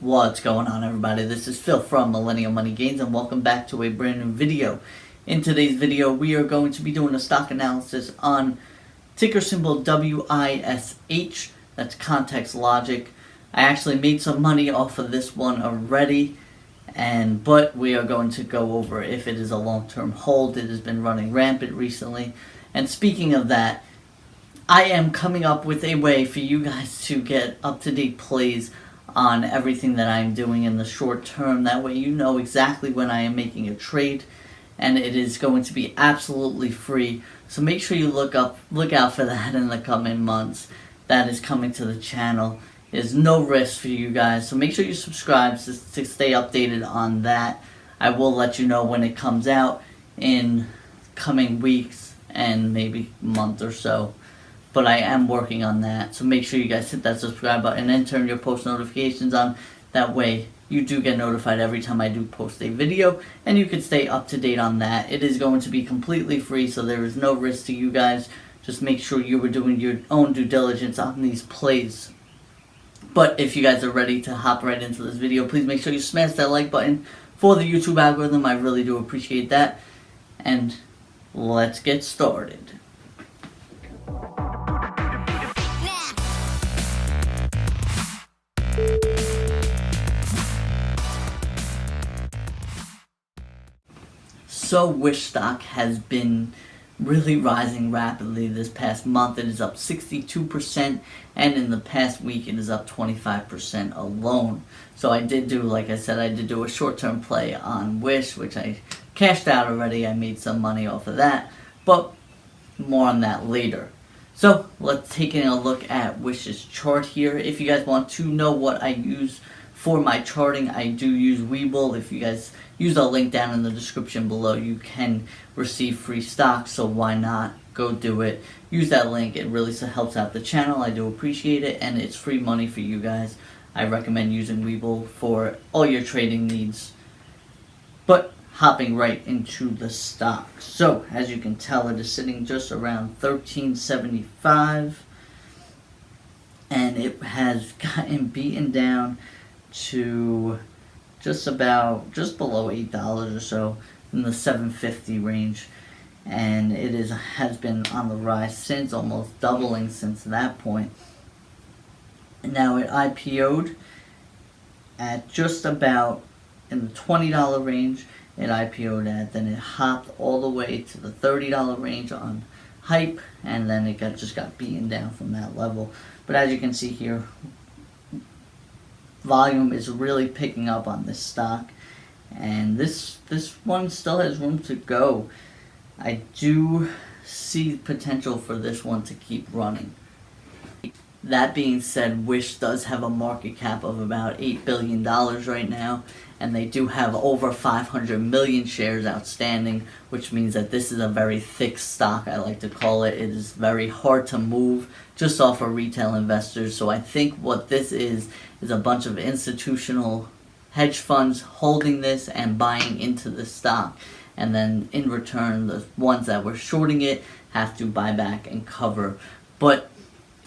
What's going on, everybody? This is Phil from Millennial Money Gains, and welcome back to a brand new video. In today's video, we are going to be doing a stock analysis on ticker symbol WISH. That's ContextLogic. I actually made some money off of this one already, but we are going to go over if it is a long-term hold. It has been running rampant recently. And speaking of that, I am coming up with a way for you guys to get up-to-date plays on everything that I'm doing in the short term. That way you know exactly when I am making a trade, and it is going to be absolutely free. So make sure you look out for that in the coming months. That is coming to the channel. There's no risk for you guys, so make sure you subscribe to stay updated on that. I will let you know when it comes out in coming weeks and maybe month or so. But I am working on that, so make sure you guys hit that subscribe button and turn your post notifications on. That way you do get notified every time I do post a video, and you can stay up to date on that. It is going to be completely free, so there is no risk to you guys. Just make sure you are doing your own due diligence on these plays. But if you guys are ready to hop right into this video, please make sure you smash that like button for the YouTube algorithm. I really do appreciate that. And let's get started. So Wish stock has been really rising rapidly this past month. It is up 62%, and in the past week it is up 25% alone. So I did do, like I said, I did do a short-term play on Wish, which I cashed out already. I made some money off of that, but more on that later. So let's take a look at Wish's chart here. If you guys want to know what I use for my charting, I do use Webull. If you guys use the link down in the description below, you can receive free stock, so why not go do it. Use that link. It really helps out the channel. I do appreciate it, and it's free money for you guys. I recommend using Webull for all your trading needs. But hopping right into the stock. So as you can tell, it is sitting just around $13.75, and it has gotten beaten down to just below $8 or so, in the $7.50 range, and it has been on the rise since, almost doubling since that point. And now it IPO'd at just about in the $20 range. It IPO'd at, then it hopped all the way to the $30 range on hype, and then it just got beaten down from that level. But as you can see here, volume is really picking up on this stock, and this one still has room to go. I do see potential for this one to keep running. That being said, Wish does have a market cap of about $8 billion right now, and they do have over 500 million shares outstanding, which means that this is a very thick stock, I like to call it. It is very hard to move just off of retail investors. So I think what this is a bunch of institutional hedge funds holding this and buying into the stock, and then in return the ones that were shorting it have to buy back and cover. But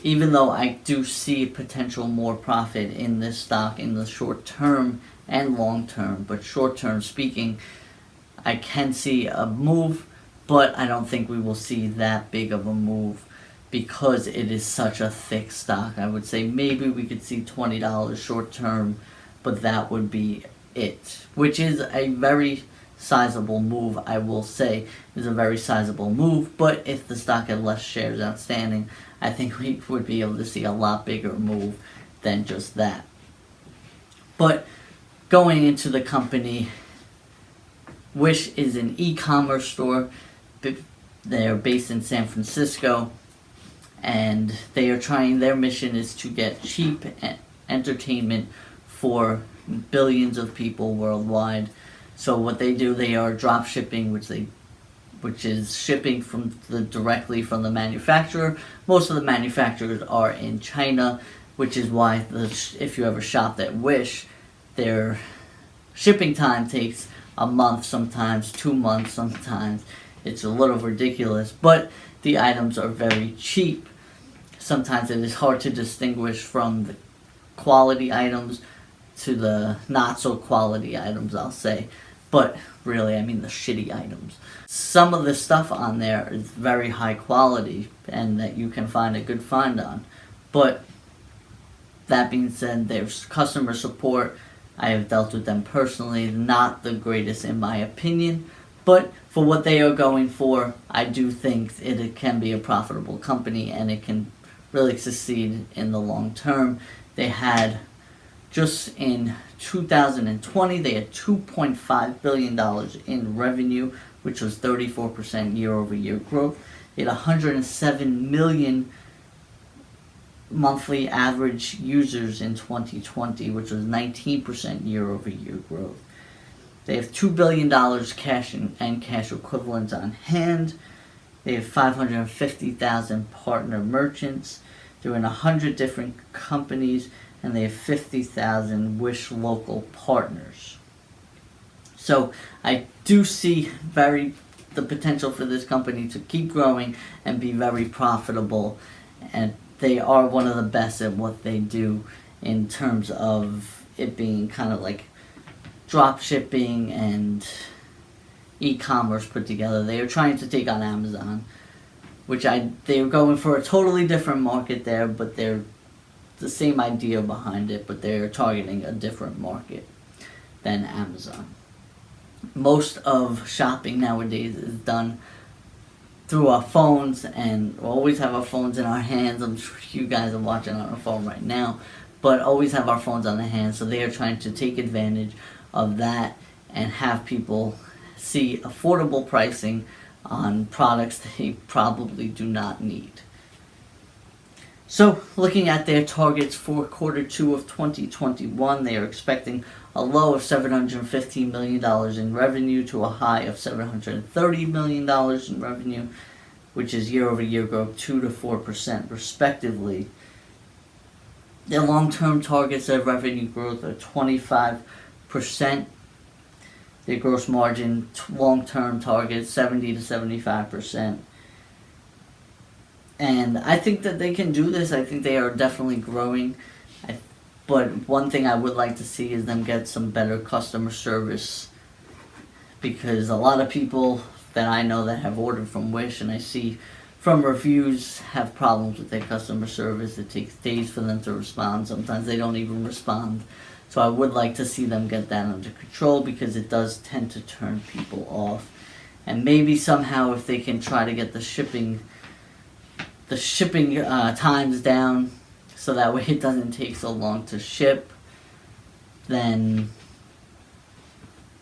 even though I do see potential more profit in this stock in the short term and long term, but short term speaking, I can see a move, but I don't think we will see that big of a move because it is such a thick stock. I would say maybe we could see $20 short term, but that would be it, which is a very sizable move. I will say is a very sizable move, but if the stock had less shares outstanding, I think we would be able to see a lot bigger move than just that. But going into the company, Wish is an e-commerce store. They are based in San Francisco, and they are trying, their mission is to get cheap entertainment for billions of people worldwide. So what they do, they are drop shipping, which is shipping directly from the manufacturer. Most of the manufacturers are in China, which is why if you ever shopped at Wish, their shipping time takes a month, sometimes 2 months, sometimes. It's a little ridiculous, but the items are very cheap. Sometimes it is hard to distinguish from the quality items to the not so quality items, I'll say. But really, I mean the shitty items. Some of the stuff on there is very high quality and that you can find a good find on. But that being said, there's customer support. I have dealt with them personally. Not the greatest in my opinion. But for what they are going for, I do think it can be a profitable company and it can really succeed in the long term. They had, just in 2020, they had $2.5 billion in revenue, which was 34% year-over-year growth. They had 107 million monthly average users in 2020, which was 19% year-over-year growth. They have $2 billion cash and cash equivalents on hand. They have 550,000 partner merchants. They're in 100 different companies, and they have 50,000 Wish local partners. So I do see the potential for this company to keep growing and be very profitable, and they are one of the best at what they do in terms of it being kind of like drop shipping and e-commerce put together. They are trying to take on Amazon, they're going for a totally different market there, but they're the same idea behind it, but they're targeting a different market than Amazon. Most of shopping nowadays is done through our phones, and we always have our phones in our hands. I'm sure you guys are watching on a phone right now, but always have our phones on the hand. So they are trying to take advantage of that and have people see affordable pricing on products they probably do not need. So looking at their targets for Q2 of 2021, they are expecting a low of $715 million in revenue to a high of $730 million in revenue, which is year-over-year growth 2 to 4% respectively. Their long-term targets of revenue growth are 25%. Their gross margin long-term target 70 to 75%. And I think that they can do this. I think they are definitely growing. But one thing I would like to see is them get some better customer service, because a lot of people that I know that have ordered from Wish and I see from reviews have problems with their customer service. It takes days for them to respond. Sometimes they don't even respond. So I would like to see them get that under control, because it does tend to turn people off. And maybe somehow if they can try to get the shipping times down, so that way it doesn't take so long to ship, then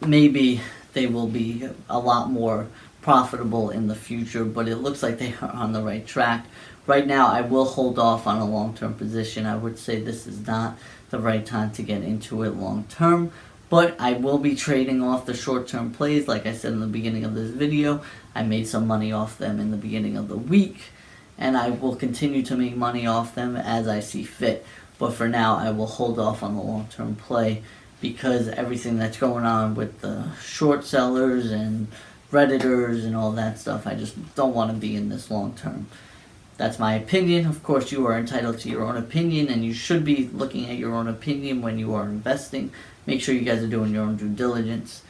maybe they will be a lot more profitable in the future. But it looks like they are on the right track. Right now, I will hold off on a long-term position. I would say this is not the right time to get into it long-term. But I will be trading off the short-term plays. Like I said in the beginning of this video, I made some money off them in the beginning of the week, and I will continue to make money off them as I see fit. But for now, I will hold off on the long-term play, because everything that's going on with the short sellers and Redditors and all that stuff, I just don't want to be in this long-term. That's my opinion. Of course, you are entitled to your own opinion, and you should be looking at your own opinion when you are investing. Make sure you guys are doing your own due diligence.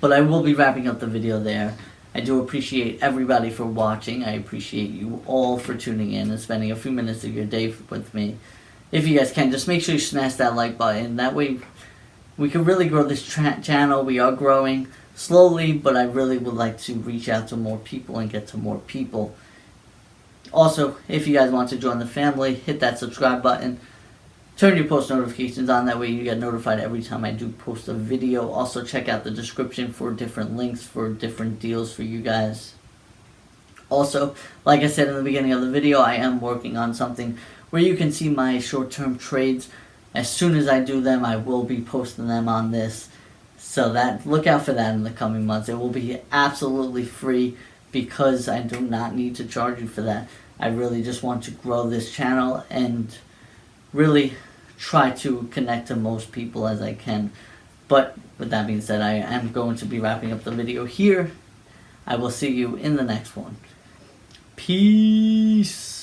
But I will be wrapping up the video there. I do appreciate everybody for watching. I appreciate you all for tuning in and spending a few minutes of your day with me. If you guys can, just make sure you smash that like button. That way we can really grow this channel. We are growing slowly, but I really would like to reach out to more people and get to more people. Also, if you guys want to join the family, hit that subscribe button. Turn your post notifications on. That way you get notified every time I do post a video. Also, check out the description for different links for different deals for you guys. Also, like I said in the beginning of the video, I am working on something where you can see my short-term trades. As soon as I do them, I will be posting them on this. So look out for that in the coming months. It will be absolutely free, because I do not need to charge you for that. I really just want to grow this channel and really try to connect to most people as I can. But with that being said, I am going to be wrapping up the video here. I will see you in the next one. Peace.